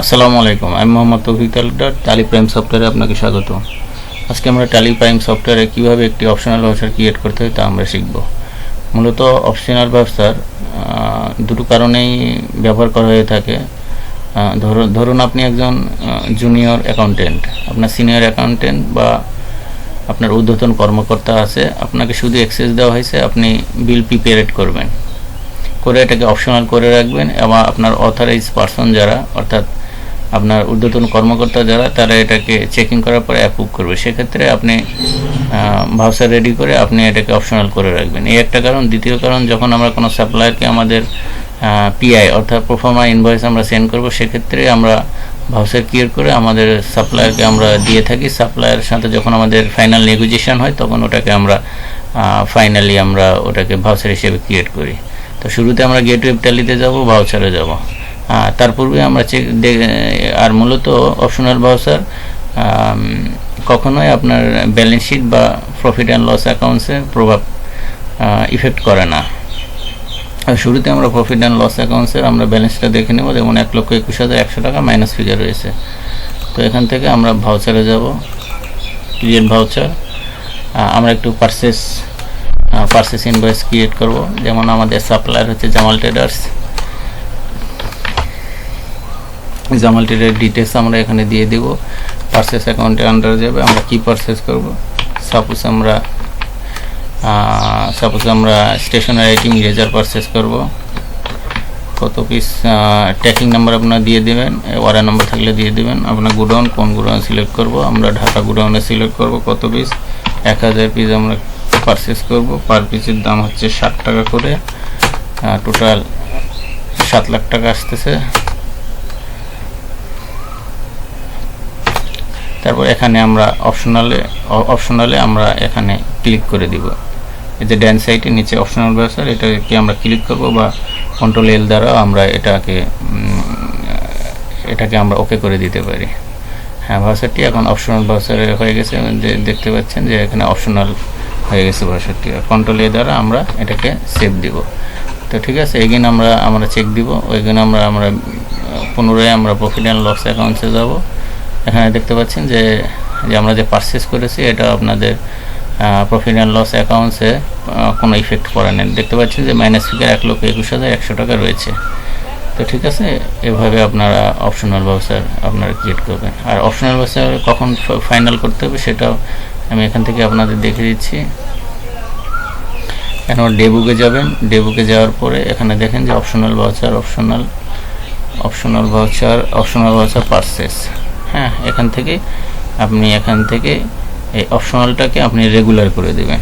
আসসালামু আলাইকুম, আমি মোহাম্মদ তৌফিক তালুকদার। ট্যালি প্রাইম সফটওয়্যারে আপনাকে স্বাগত। আজকে আমরা ট্যালি প্রাইম সফটওয়্যারে কীভাবে একটি অপশনাল ভাউচার ক্রিয়েট করতে হয় তা আমরা শিখব। মূলত অপশনাল ভাউচার দুটো কারণেই ব্যবহার করা হয়ে থাকে। ধরুন আপনি একজন জুনিয়র অ্যাকাউন্টেন্ট, আপনার সিনিয়র অ্যাকাউন্টেন্ট বা আপনার ঊর্ধ্বতন কর্মকর্তা আছে, আপনাকে শুধু অ্যাক্সেস দেওয়া হয়েছে, আপনি বিল প্রিপেয়ার করবেন, করে এটাকে অপশনাল করে রাখবেন এবং আপনার অথরাইজ পারসন যারা, অর্থাৎ আপনার ঊর্ধ্বতন কর্মকর্তা যারা, তারা এটাকে চেকিং করার পরে অ্যাপ্রুভ করবে। সেক্ষেত্রে আপনি ভাউচার রেডি করে আপনি এটাকে অপশনাল করে রাখবেন। এই একটা কারণ। দ্বিতীয় কারণ, যখন আমরা কোনো সাপ্লায়ারকে আমাদের পিআই অর্থাৎ প্রোফর্মা ইনভয়েস আমরা সেন্ড করব, সেক্ষেত্রে আমরা ভাউচার ক্রিয়েট করে আমাদের সাপ্লায়ারকে আমরা দিয়ে থাকি। সাপ্লায়ারের সাথে যখন আমাদের ফাইনাল নেগোসিয়েশন হয়, তখন ওটাকে আমরা ফাইনালি আমরা ওটাকে ভাউচার হিসেবে ক্রিয়েট করি। তো শুরুতে আমরা গেটওয়ে ট্যালিতে যাব, ভাউচারে যাব। তার পূর্বে আমরা আর মূলত অপশনাল ভাউচার কখনোই আপনার ব্যালেন্স শিট বা প্রফিট অ্যান্ড লস অ্যাকাউন্টসে প্রভাব ইফেক্ট করে না। শুরুতে আমরা প্রফিট অ্যান্ড লস অ্যাকাউন্টসের আমরা ব্যালেন্সটা দেখে নেব। যেমন 1,21,100 টাকা মাইনাস ফিগার রয়েছে। তো এখান থেকে আমরা ভাউচারে যাব, ক্রিয়েট ভাউচার। আমরা একটু পারচেস ইনভয়েস ক্রিয়েট করব। যেমন আমাদের সাপ্লায়ার হচ্ছে Jamal traders. Jamal trader details আমরা এখানে দিয়ে দেব। পারচেস অ্যাকাউন্টের আন্ডারে যাবে। আমরা কি পারচেস করব? সাপোজ আমরা স্টেশনারি আইটেম ইরেজার পারচেস করব। কত পিস, ট্র্যাকিং নাম্বার আপনারা দিয়ে দেবেন, অর্ডার নাম্বার থাকলে দিয়ে দেবেন। আপনার গোডাউন, কোন গোডাউন সিলেক্ট করব? আমরা ঢাকা গোডাউনে সিলেক্ট করব। কত পিস? 1000 পিস আমরা পারচেস করব। পার পিসের দাম হচ্ছে 60 টাকা করে। টোটাল 7 লাখ টাকা আসতেছে। তারপর এখানে আমরা অপশনালে আমরা এখানে ক্লিক করে দিব। এই যে ডান সাইডে নিচে অপশনাল ভাউচার, এটাকে আমরা ক্লিক করব বা কন্ট্রোল এল দ্বারা আমরা এটাকে আমরা ওকে করে দিতে পারি। হ্যাঁ, ভাউচারটি এখন অপশনাল ভাউচারে হয়ে গেছে। দেখতে পাচ্ছেন যে এখানে অপশনাল হয়ে গেছে ভাউচারটি। কন্ট্রোল এ দ্বারা আমরা এটাকে সেভ দিব। তো ঠিক আছে, এগেন আমরা চেক দিব। ওইখানে আমরা পুনরায় আমরা প্রফিট অ্যান্ড লস অ্যাকাউন্টসে যাব। এখানে দেখতে পাচ্ছেন যে আমরা যে পারচেস করেছি এটা আপনাদের প্রফিট অ্যান্ড লস অ্যাকাউন্টসে কোনো ইফেক্ট করে নেই। দেখতে পাচ্ছেন যে মাইনাস ফিগার 1,21,100 টাকা রয়েছে। তো ঠিক আছে, এভাবে আপনারা অপশনাল ভাউচার আপনারা ক্রিয়েট করবেন। আর অপশনাল ভাউচার কখন ফাইনাল করতে হবে সেটাও আমি এখান থেকে আপনাদের দেখে দিচ্ছি। এখন ডেবুকে যাবেন। ডেবুকে যাওয়ার পরে এখানে দেখেন যে অপশনাল ভাউচার পারচেস। হ্যাঁ, এখান থেকে এই অপশনালটাকে আপনি রেগুলার করে দেবেন।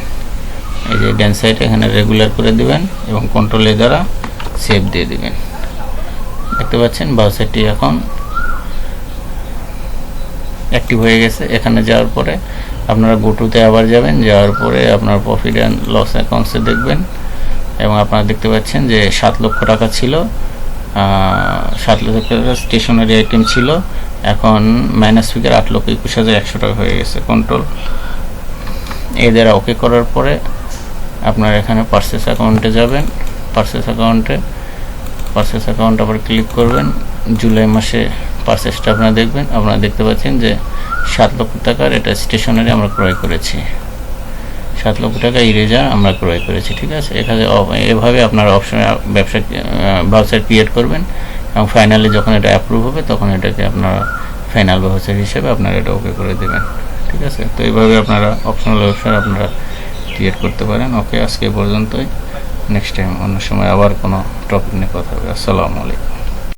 এই যে ডান সাইডে এখানে রেগুলার করে দিবেন এবং কন্ট্রোল এ দ্বারা সেভ দিয়ে দিবেন। দেখতে পাচ্ছেন ভাউচারটি এখন অ্যাক্টিভ হয়ে গেছে। এখানে যাওয়ার পরে আপনারা গোটুতে আবার যাবেন। যাওয়ার পরে আপনার প্রফিট অ্যান্ড লস অ্যাকাউন্টসে দেখবেন এবং আপনারা দেখতে পাচ্ছেন যে 7 লক্ষ টাকা ছিল। 7 লক্ষ টাকা স্টেশনারি আইটেম ছিল। এখন মাইনাস ফিগার 8,21,100 টাকা হয়ে গেছে। কন্ট্রোল এ দ্বারা ওকে করার পরে আপনারা এখানে পারচেস অ্যাকাউন্টে যাবেন। পারচেস অ্যাকাউন্ট আবার ক্লিক করবেন। জুলাই মাসে পারচেসটা আপনারা দেখবেন। আপনারা দেখতে পাচ্ছেন যে 7 লক্ষ টাকার এটা স্টেশনারি আমরা ক্রয় করেছি। 7 লক্ষ টাকা ইরেজার আমরা ক্রয় করেছি। ঠিক আছে, এখানে এভাবে আপনারা ভাউচার ক্রিয়েট করবেন এবং ফাইনালি যখন এটা অ্যাপ্রুভ হবে তখন এটাকে আপনারা ফাইনাল ভাউচার হিসেবে আপনারা এটা ওকে করে দেবেন। ঠিক আছে, তো এইভাবে আপনারা অপশনাল ভাউচার আপনারা ক্রিয়েট করতে পারেন। ওকে, আজকে পর্যন্তই। নেক্সট টাইম অন্য সময় আবার কোনো টপিক নিয়ে কথা হবে। আসসালামু আলাইকুম।